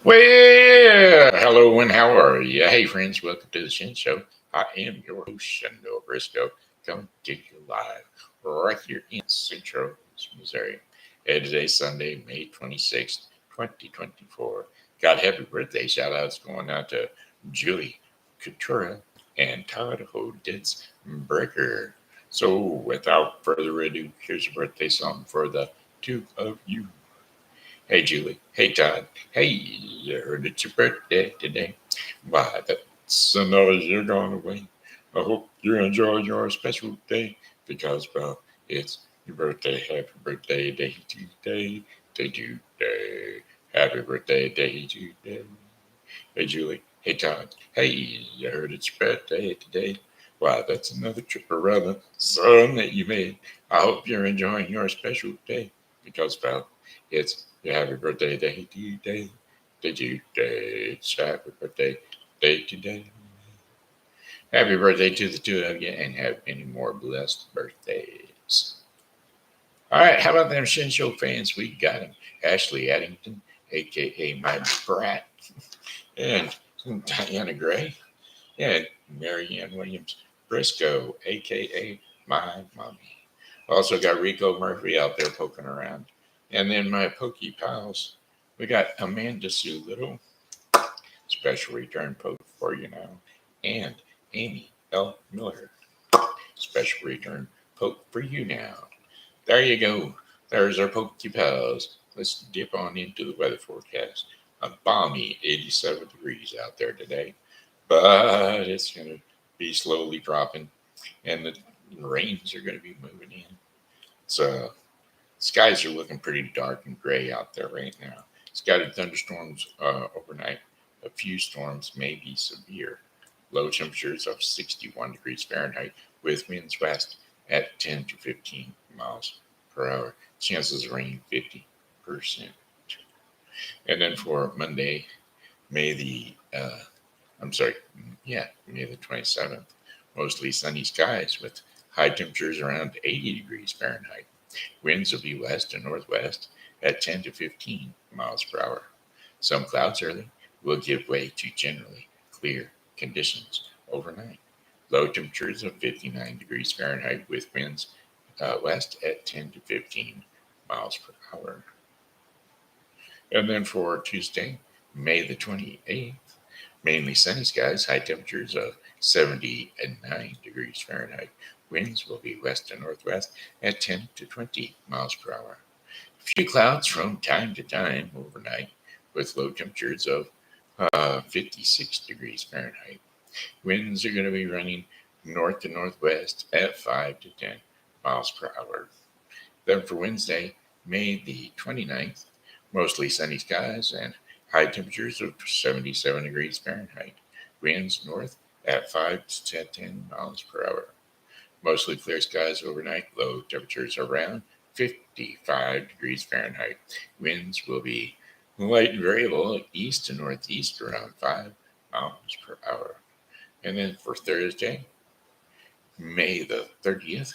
Well, hello and how are you? Hey, friends, welcome to the Shen Show. I am your host, Shen Briscoe, coming to you live right here in Central Missouri. And today's Sunday, May 26th, 2024. God, happy birthday. Shout outs going out to Julie Cuetara and Todd Hodits Breaker. So, without further ado, here's a birthday song for the two of you. Hey, Julie. Hey, Todd. Hey, I heard it's your birthday today. Why, that's another year gone away. I hope you enjoy your special day because, well, it's your birthday. Happy birthday day today. Today. Happy birthday day today. Hey, Julie. Hey, Todd. Hey, I heard it's your birthday today. Why, that's another trip around the sun that you made. I hope you're enjoying your special day because, well, it's your happy birthday day today. It's happy birthday day today. Happy birthday to the two of you and have many more blessed birthdays. All right, how about them Shen Show fans? We got him. Ashley Addington, a.k.a. my Brat, and Diana Gray, and Ann Williams Briscoe, a.k.a. my mommy. Also got Rico Murphy out there poking around. And then my Pokey pals, we got Amanda Sue Little, special return poke for you now, and Amy L. Miller, special return poke for you now. There you go. There's our Pokey pals. Let's dip on into the weather forecast. A balmy 87 degrees out there today, but it's going to be slowly dropping, and the rains are going to be moving in. So skies are looking pretty dark and gray out there right now. Scattered thunderstorms overnight. A few storms may be severe. Low temperatures of 61 degrees Fahrenheit with winds west at 10 to 15 miles per hour. Chances of rain 50%. And then for Monday, May the May the 27th. Mostly sunny skies with high temperatures around 80 degrees Fahrenheit. Winds will be west and northwest at 10 to 15 miles per hour. Some clouds early will give way to generally clear conditions overnight. Low temperatures of 59 degrees Fahrenheit with winds west at 10 to 15 miles per hour. And then for Tuesday, May the 28th, mainly sunny skies, high temperatures of 79 degrees Fahrenheit. Winds will be west and northwest at 10 to 20 miles per hour. A few clouds from time to time overnight with low temperatures of 56 degrees Fahrenheit. Winds are going to be running north to northwest at 5 to 10 miles per hour. Then for Wednesday, May the 29th, mostly sunny skies and high temperatures of 77 degrees Fahrenheit. Winds north at 5 to 10 miles per hour. Mostly clear skies overnight. Low temperatures around 55 degrees Fahrenheit. Winds will be light and variable east to northeast around 5 miles per hour. And then for Thursday, May the 30th,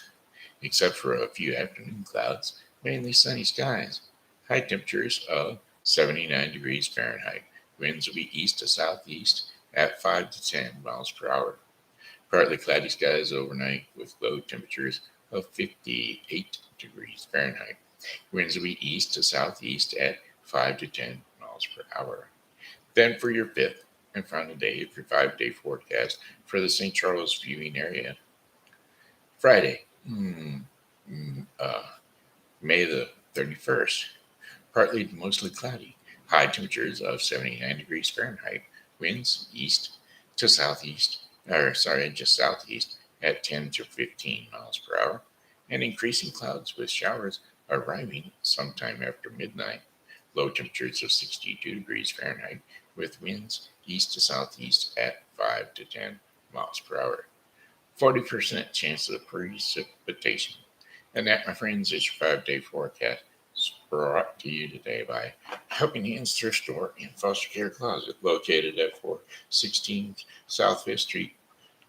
except for a few afternoon clouds, mainly sunny skies. High temperatures of 79 degrees Fahrenheit. Winds will be east to southeast at 5 to 10 miles per hour. Partly cloudy skies overnight with low temperatures of 58 degrees Fahrenheit. Winds will be east to southeast at 5 to 10 miles per hour. Then for your fifth and final day of your 5-day forecast for the St. Charles viewing area. Friday, May the 31st. Partly to mostly cloudy. High temperatures of 79 degrees Fahrenheit. Winds east to southeast, just southeast at 10 to 15 miles per hour. And increasing clouds with showers arriving sometime after midnight. Low temperatures of 62 degrees Fahrenheit with winds east to southeast at 5 to 10 miles per hour. 40% chance of precipitation. And that, my friends, is your 5-day forecast. Brought to you today by Helping Hands Thrift Store and Foster Care Closet, located at 416 South 5th Street.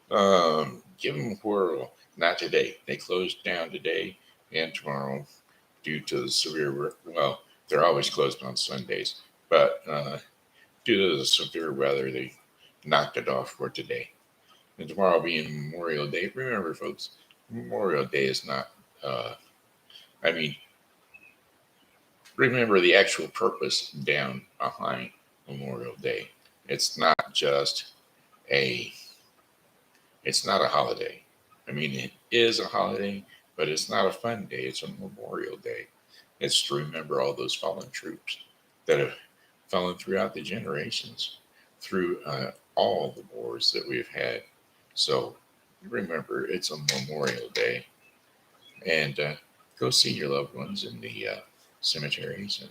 Give them a whirl. Not today. They closed down today and tomorrow due to the severe, well, they're always closed on Sundays, but Due to the severe weather, they knocked it off for today. And tomorrow being Memorial Day, remember, folks, Memorial Day is not, uh, I mean, remember the actual purpose down behind Memorial Day. It's not just a, it's not a holiday. I mean, it is a holiday, but it's not a fun day. It's a Memorial Day. It's to remember all those fallen troops that have fallen throughout the generations, through all the wars that we've had. So remember, it's a Memorial Day, and go see your loved ones in the cemeteries and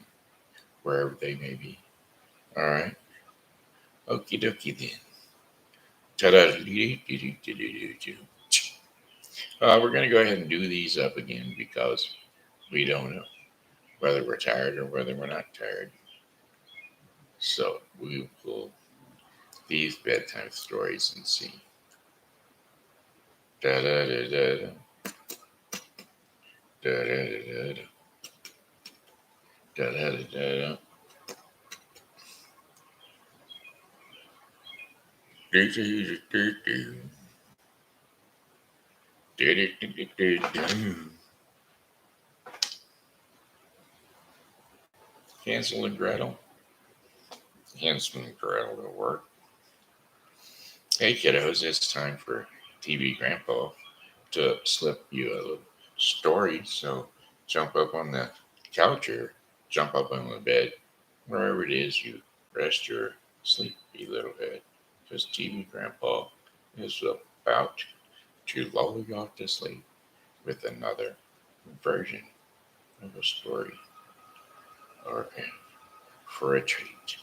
wherever they may be. All right, okie dokie then. We're going to go ahead and do these up again because we don't know whether we're tired or whether we're not tired. So we will these bedtime stories and see. Da da da da da da da da da da da. Do do do do do. Hansel and Gretel. Hansel and Gretel at work. Hey kiddos, it's time for TV Grandpa to slip you a little story. So jump up on the couch or jump up on the bed, wherever it is you rest your sleepy little head. Because TV Grandpa is about to lull you off to sleep with another version of a story or for a treat.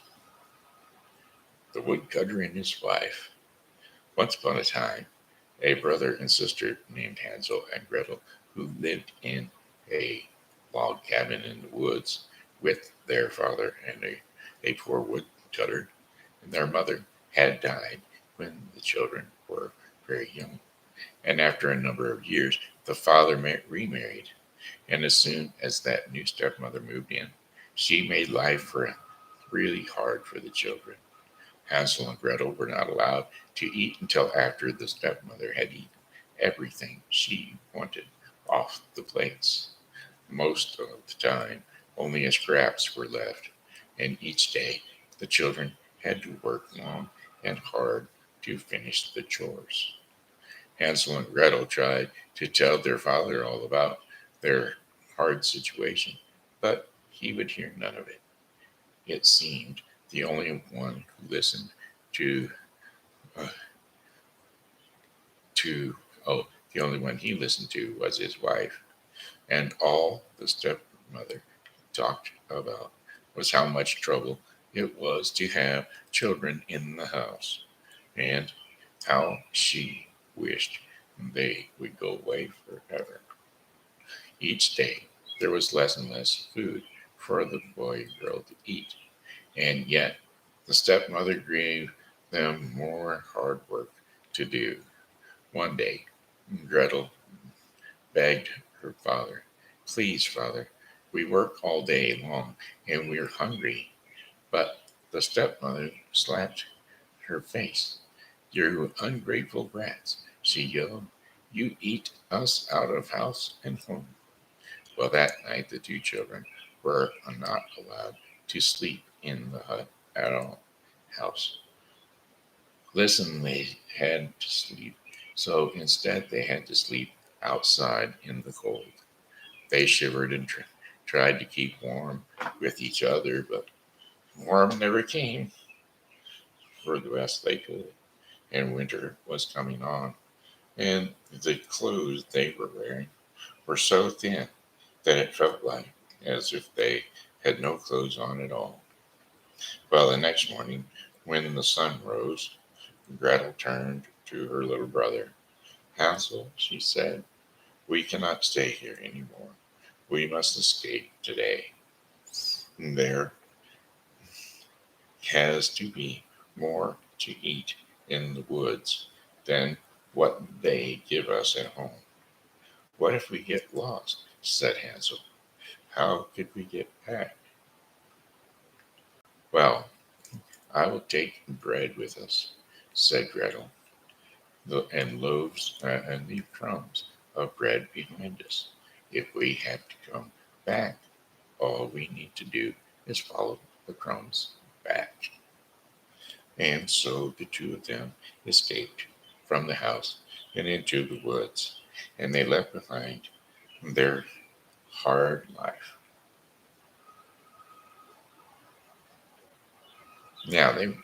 The Woodcutter and His Wife. Once upon a time, a brother and sister named Hansel and Gretel who lived in a log cabin in the woods with their father and a poor woodcutter, and their mother had died when the children were very young. And after a number of years, the father remarried, and as soon as that new stepmother moved in, she made life really hard for the children. Hansel and Gretel were not allowed to eat until after the stepmother had eaten everything she wanted off the plates. Most of the time, only a scraps were left, and each day the children had to work long and hard to finish the chores. Hansel and Gretel tried to tell their father all about their hard situation, but he would hear none of it. It seemed the only one who listened to uh, the only one he listened to was his wife, and all the stepmother talked about was how much trouble it was to have children in the house, and how she wished they would go away forever. Each day there was less and less food for the boy and girl to eat, and yet the stepmother gave them more hard work to do. One day, Gretel begged her father, "Please, father, we work all day long and we're hungry." But the stepmother slapped her face. "You ungrateful brats," she yelled. "You eat us out of house and home." Well, that night the two children were not allowed to sleep in the hut at all. House. Listen, they had to sleep. So instead, they had to sleep outside in the cold. They shivered and tried to keep warm with each other, but warm never came for the best they could. And winter was coming on, and the clothes they were wearing were so thin that it felt like as if they had no clothes on at all. Well, the next morning, when the sun rose, Gretel turned to her little brother. "Hansel," she said, "we cannot stay here anymore. We must escape today. There has to be more to eat in the woods than what they give us at home." "What if we get lost?" said Hansel. "How could we get back?" "Well, I will take bread with us, said Gretel, and loaves and leave crumbs of bread behind us. If we have to come back, all we need to do is follow the crumbs back. And so the two of them escaped from the house and into the woods, and they left behind their hard life. Now they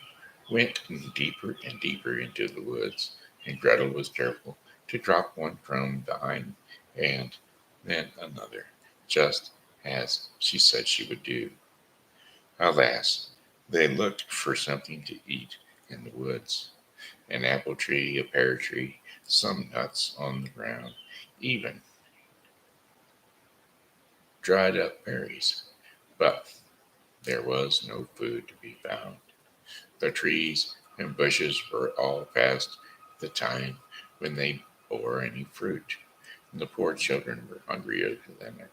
went deeper and deeper into the woods, and Gretel was careful to drop one crumb behind and then another, just as she said she would do. Alas, they looked for something to eat in the woods, an apple tree, a pear tree, some nuts on the ground, even dried up berries. But there was no food to be found. The trees and bushes were all past the time when they bore any fruit. The poor children were hungrier than ever.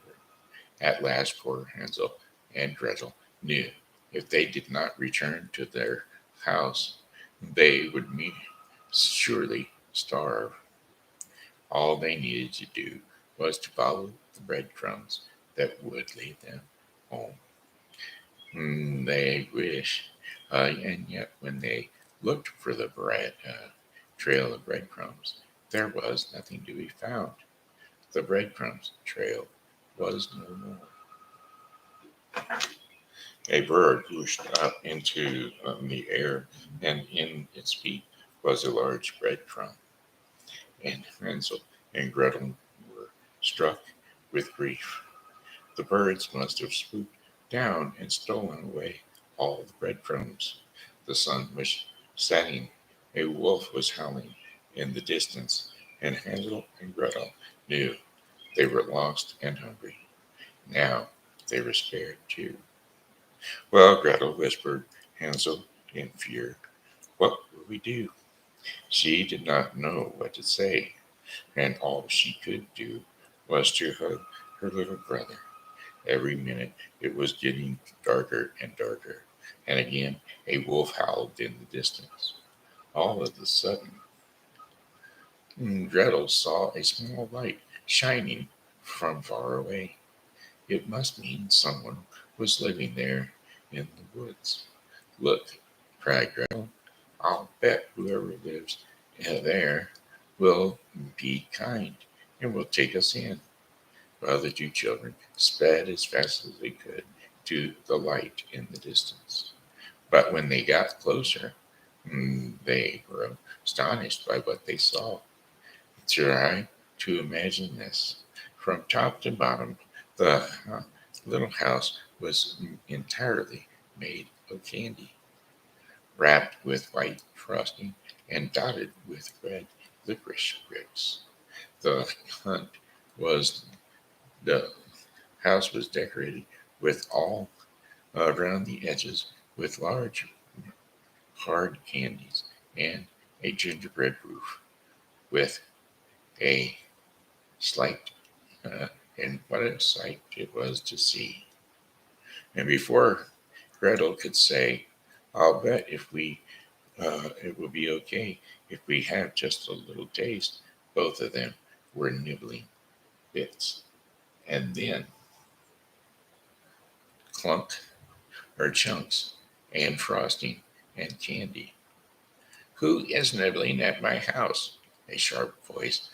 At last, poor Hansel and Gretel knew if they did not return to their house, they would surely starve. All they needed to do was to follow the breadcrumbs that would lead them home. They wish, and yet when they looked for the trail of breadcrumbs, there was nothing to be found. The breadcrumbs trail was no more. A bird whooshed up into the air, and in its beak was a large breadcrumb. And Hansel and Gretel were struck with grief. The birds must have swooped down and stolen away all the breadcrumbs. The sun was setting. A wolf was howling in the distance, and Hansel and Gretel knew they were lost and hungry. Now they were scared too. Well, Gretel, whispered Hansel in fear, what will we do? She did not know what to say, and all she could do was to hug her little brother. Every minute it was getting darker and darker, and again a wolf howled in the distance. All of a sudden, Gretel saw a small light shining from far away. It must mean someone was living there in the woods. Look, cried Gretel, I'll bet whoever lives there will be kind and will take us in. Well, the two children sped as fast as they could to the light in the distance. But when they got closer, they were astonished by what they saw. Try to imagine this. From top to bottom, the little house was entirely made of candy, wrapped with white frosting and dotted with red licorice bricks. The hunt was the house was decorated with all around the edges with large hard candies and a gingerbread roof with a slight and what a sight it was to see. And before Gretel could say, I'll bet if we it will be okay if we have just a little taste, both of them were nibbling bits. And then clunk or chunks and frosting and candy. Who is nibbling at my house? A sharp voice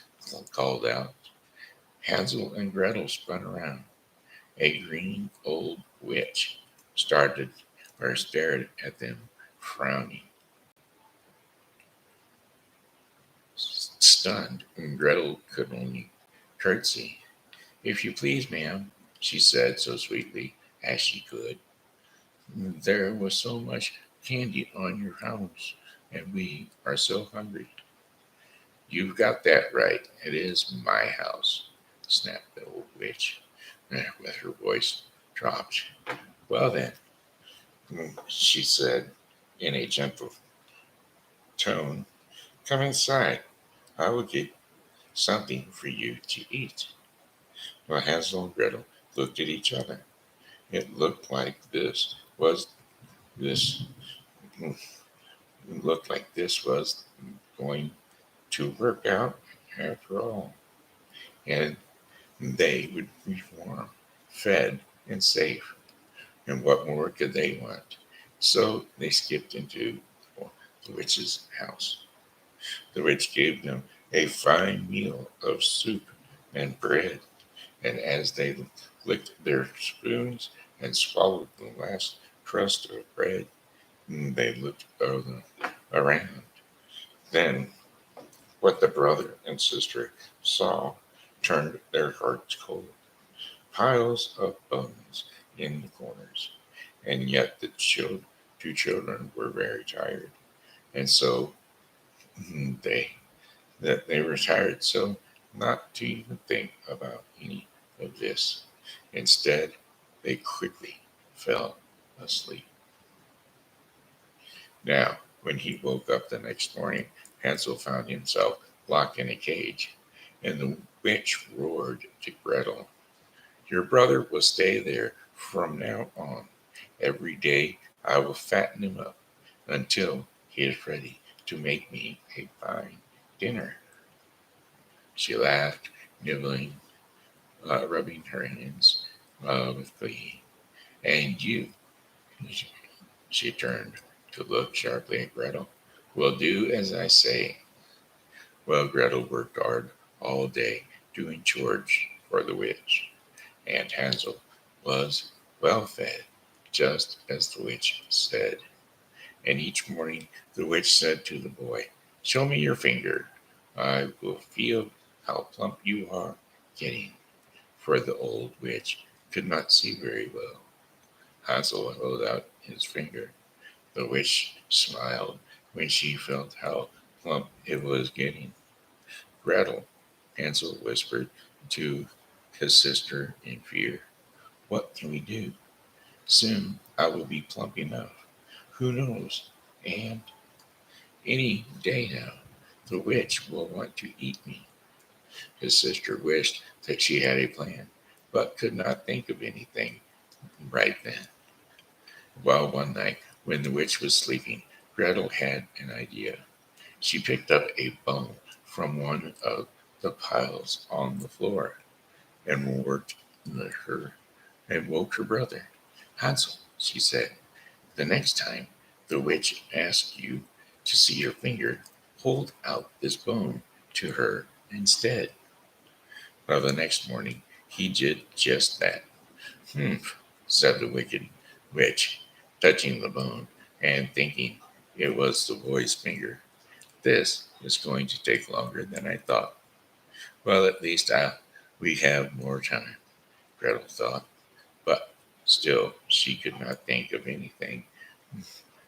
called out. Hansel and Gretel spun around. A green old witch started or stared at them, frowning. Stunned, Gretel could only curtsy. If you please, ma'am, she said so sweetly as she could. There was so much candy on your house, and we are so hungry. You've got that right. It is my house, snapped the old witch, with her voice dropped. Well then, she said in a gentle tone, come inside. I will get something for you to eat. Well, Hansel and Gretel looked at each other. It looked like this It looked like this was going to work out after all, and they would be warm, fed, and safe. And what more could they want? So they skipped into the witch's house. The witch gave them a fine meal of soup and bread, and as they licked their spoons and swallowed the last crust of bread, they looked around. Then what the brother and sister saw turned their hearts cold. Piles of bones in the corners, and yet the two children were very tired, and so they they were tired, so not to even think about any of this. Instead, they quickly fell asleep. Now, when he woke up the next morning, Hansel found himself locked in a cage, and the witch roared to Gretel, "Your brother will stay there from now on. Every day I will fatten him up until he is ready to make me a fine dinner." She laughed, nibbling, rubbing her hands with glee. "And you," she turned to look sharply at Gretel, "will do as I say." Well, Gretel worked hard all day doing chores for the witch, and Hansel was well fed, just as the witch said. And each morning the witch said to the boy, "Show me your finger. I will feel how plump you are getting." For the old witch could not see very well. Hansel held out his finger. The witch smiled when she felt how plump it was getting. "Gretel," Hansel whispered to his sister in fear, "what can we do? Soon I will be plump enough. Who knows? And any day now, the witch will want to eat me." His sister wished that she had a plan, but could not think of anything right then. Well, one night, when the witch was sleeping, Gretel had an idea. She picked up a bone from one of the piles on the floor and her woke her brother. "Hansel," she said, "the next time the witch asks you to see your finger, hold out this bone to her instead." Well, the next morning he did just that. "Humph," said the wicked witch, touching the bone and thinking it was the boy's finger. "This is going to take longer than I thought." Well, at least we have more time, Gretel thought, but still she could not think of anything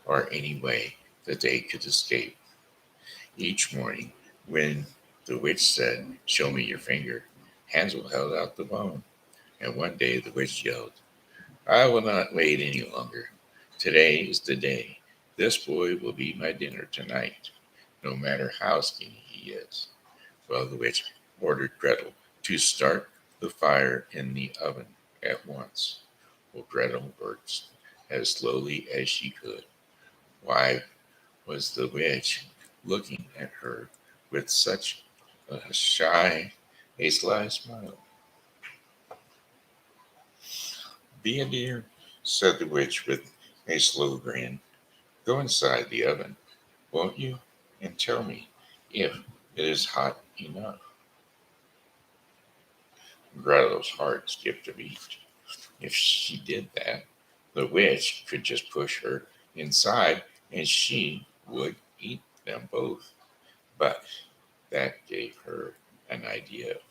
or any way that they could escape. Each morning, when the witch said, "Show me your finger," Hansel held out the bone, and one day the witch yelled, "I will not wait any longer. Today is the day. This boy will be my dinner tonight, no matter how skinny he is." Well, the witch ordered Gretel to start the fire in the oven at once. Well, Gretel worked as slowly as she could. Why was the witch looking at her with such a sly smile? "Be a dear," said the witch with a slow grin. "Go inside the oven, won't you, and tell me if it is hot enough." Gretel's heart skipped a beat. If she did that, the witch could just push her inside and she would eat them both. But that gave her an idea.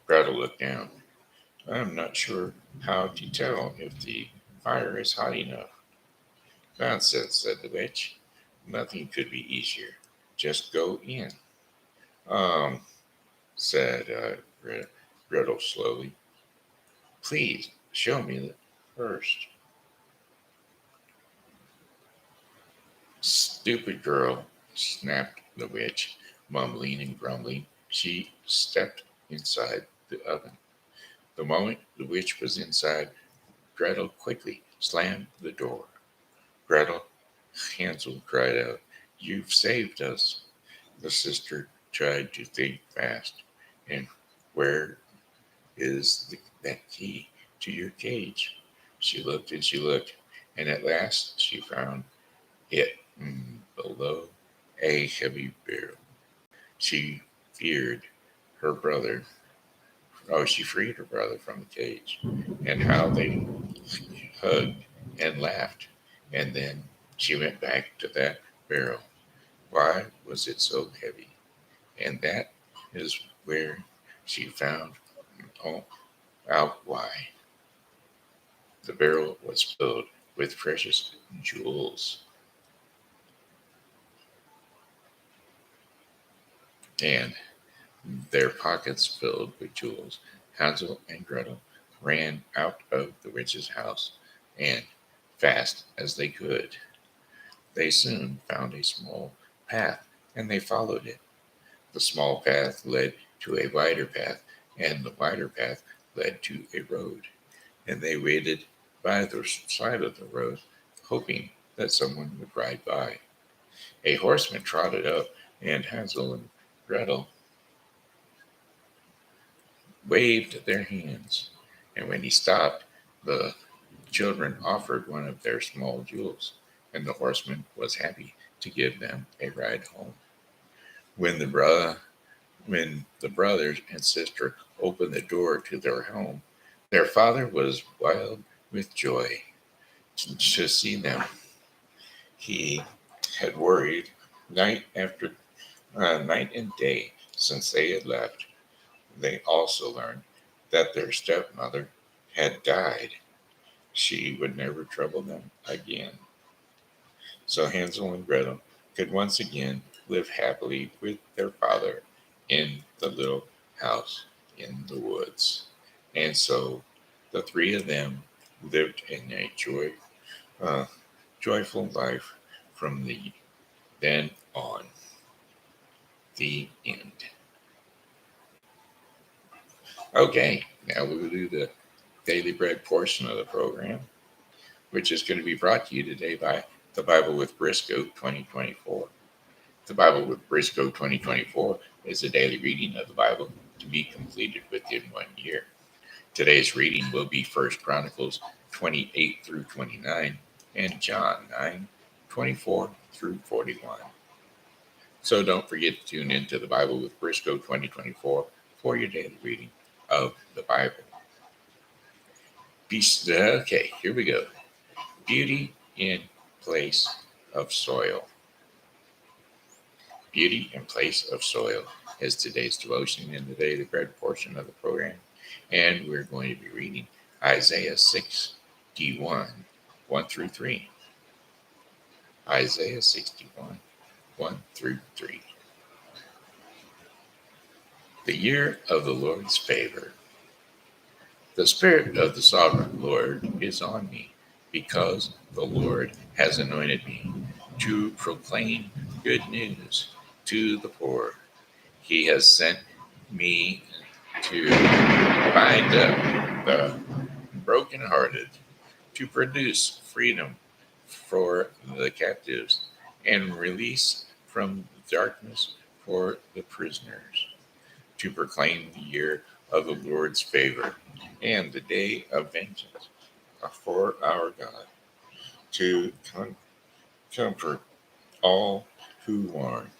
Gretel looked down. "I'm not sure how to tell if the fire is hot enough." "Nonsense," said the witch. "Nothing could be easier. Just go in." Um, said Gretel slowly. "Please show me first." "Stupid girl," snapped the witch, mumbling and grumbling. She stepped inside the oven. The moment the witch was inside, Gretel quickly slammed the door. "Gretel, Hansel cried out, "You've saved us." The sister tried to think fast. "And where is that key to your cage?" She looked and she looked, and at last she found it below a heavy barrel. She feared her brother. Oh, she freed her brother from the cage, and how they hugged and laughed. And then she went back to that barrel. Why was it so heavy? And that is where she found out why. The barrel was filled with precious jewels, and their pockets filled with jewels. Hansel and Gretel ran out of the witch's house, and fast as they could. They soon found a small path, and they followed it. The small path led to a wider path, and the wider path led to a road. And they waited by the side of the road, hoping that someone would ride by. A horseman trotted up, and Hansel and Gretel waved their hands. And when he stopped, the children offered one of their small jewels, and the horseman was happy to give them a ride home. When the brothers and sister opened the door to their home, their father was wild with joy to see them. He had worried night after night and day since they had left. They also learned that their stepmother had died. She would never trouble them again. So Hansel and Gretel could once again live happily with their father in the little house in the woods. And so the three of them lived in a uh, joyful life from the then on. The end. Okay, now we will do the daily bread portion of the program, which is going to be brought to you today by the Bible with Briscoe 2024. The Bible with Briscoe 2024 is a daily reading of the Bible to be completed within 1 year. Today's reading will be 1 Chronicles 28 through 29 and John 9:24 through 41. So don't forget to tune in to the Bible with Briscoe 2024 for your daily reading of the Bible. Okay, here we go. Beauty in place of soil. Beauty in place of soil is today's devotion in the daily bread portion of the program. And we're going to be reading Isaiah 61, 1 through 3. Isaiah 61, 1 through 3. The year of the Lord's favor. The Spirit of the Sovereign Lord is on me, because the Lord has anointed me to proclaim good news to the poor. He has sent me to bind up the brokenhearted, to produce freedom for the captives, and release from darkness for the prisoners, to proclaim the year of the Lord's favor and the day of vengeance for our God, to comfort all who mourn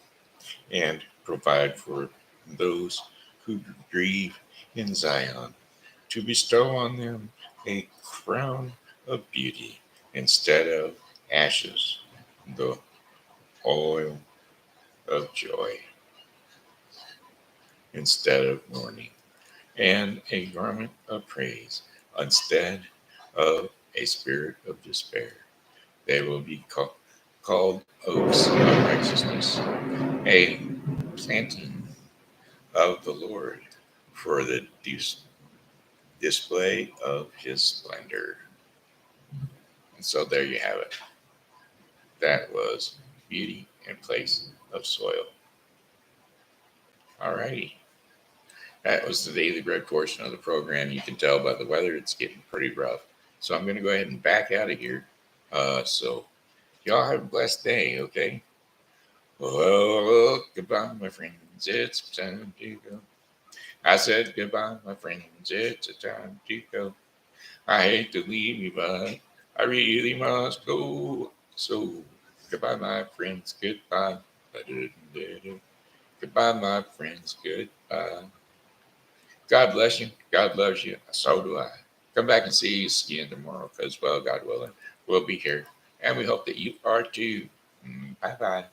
and provide for those who grieve in Zion, to bestow on them a crown of beauty instead of ashes, the oil of joy instead of mourning, and a garment of praise instead of a spirit of despair. They will be called oaks of righteousness, a planting of the Lord for the display of his splendor. And so there you have it. That was beauty in place of soil. Alrighty. That was the daily bread portion of the program. You can tell by the weather it's getting pretty rough. So I'm going to go ahead and back out of here. So Y'all have a blessed day, okay? Well, goodbye, my friends. It's time to go. I said goodbye, my friends. It's time to go. I hate to leave you, but I really must go. So, goodbye, my friends. Goodbye. Ba-da-da-da-da. Goodbye, my friends. Goodbye. God bless you. God loves you. So do I. Come back and see us again tomorrow because, well, God willing, we'll be here. And we hope that you are too. Bye bye.